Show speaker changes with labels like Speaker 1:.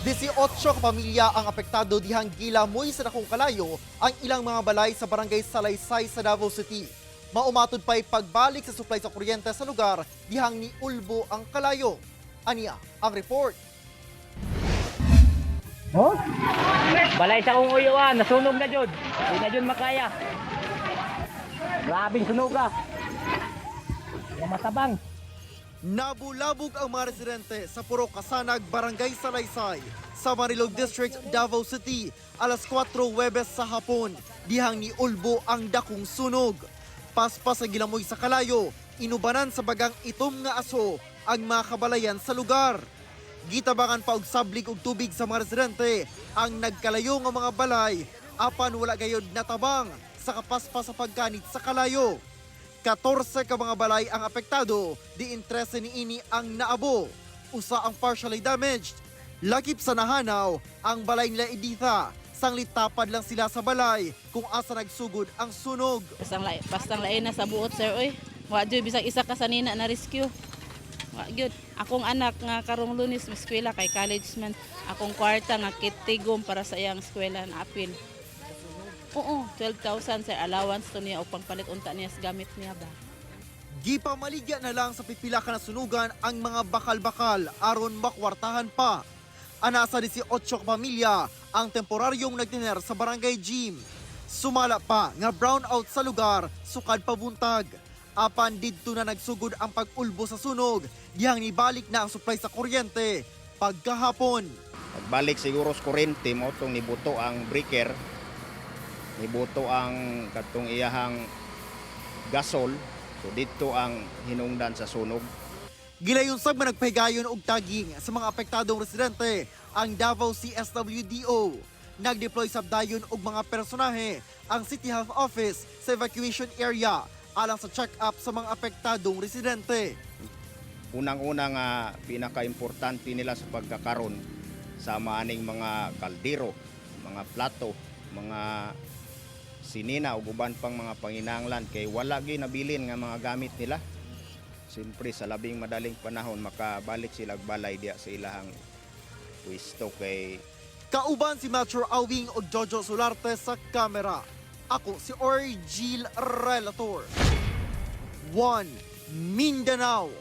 Speaker 1: 18 ka pamilya ang apektado dihang gilamoy sa dakong kalayo ang ilang mga balay sa barangay Salaysay sa Davao City. Maumatod pa'y pagbalik sa supply sa kuryente sa lugar dihang niulbo ang kalayo. Aniya ang report.
Speaker 2: Oh? Balay sa kong uyuan, nasunog na jud. Hindi na jud makaya. Grabing sunog ka. Yung matabang.
Speaker 1: Nabulabog ang mga residente sa Puro Kasanag, Barangay Salaysay, sa Marilog District, Davao City, alas 4 Huwebes sa hapon, dihang niulbo ang dakong sunog. Paspas sa gilamoy sa kalayo, inubanan sa bagang itom nga aso ang mga kabalayan sa lugar. Gitabangan pa og sablig og tubig sa mga residente ang nagkalayo nga mga balay, apan wala gayod natabang sa kapaspas sa pagkanit sa kalayo. 14 ka mga balay ang apektado, di 13 niini ang naabo. Usa ang partially damaged. Lakip sa nahanaw ang balay nila Editha. Sanglit tapad lang sila sa balay kung asa nagsugod ang sunog.
Speaker 3: Bastang lain na sa buot, sir, oy. Wa jud bisag isa ka sanina na rescue. Wa gyud. Akong anak nga karong Lunes sa eskwela kay college man. Akong kwarta nga kitigom para sa iyang eskwela na apil. Oo, 12,000 sir allowance to niya o pangpalit unta niya sa gamit niya ba.
Speaker 1: Gipamaligya na lang sa pipila ka na sunugan ang mga bakal-bakal aron makwartahan pa. Ana sa 18 ka pamilya ang temporaryong nagtiner sa barangay gym. Sumala pa nga brownout sa lugar sukad pabuntag. Apan didto na nagsugod ang pag-ulbo sa sunog, dihang nibalik na ang supply sa kuryente pagkahapon.
Speaker 4: Pagbalik siguro sa kuryente mo itong nibuto ang breaker, nibuto ang katong iyahang gasol, so dito ang hinungdan sa sunog.
Speaker 1: Gilayon sab nga nagpahigayon og taging sa mga apektadong residente ang Davao CSWDO. Nag-deploy sab dayon og mga personahe ang City Health Office sa evacuation area alang sa check-up sa mga apektadong residente.
Speaker 4: Unang-una nga pinaka-importante nila sa pagkakaron sa maaning mga kaldero, mga plato, mga sinina o guban pang mga panginahanglan kay wala gyud nabilin nga mga gamit nila. Siyempre sa labing madaling panahon makabalik sila og balay diya sa ilahang pwesto kay
Speaker 1: Kauban si Metro Awing o Jojo Solarte sa kamera. Ako si Orgil Relator. 1 Mindanao.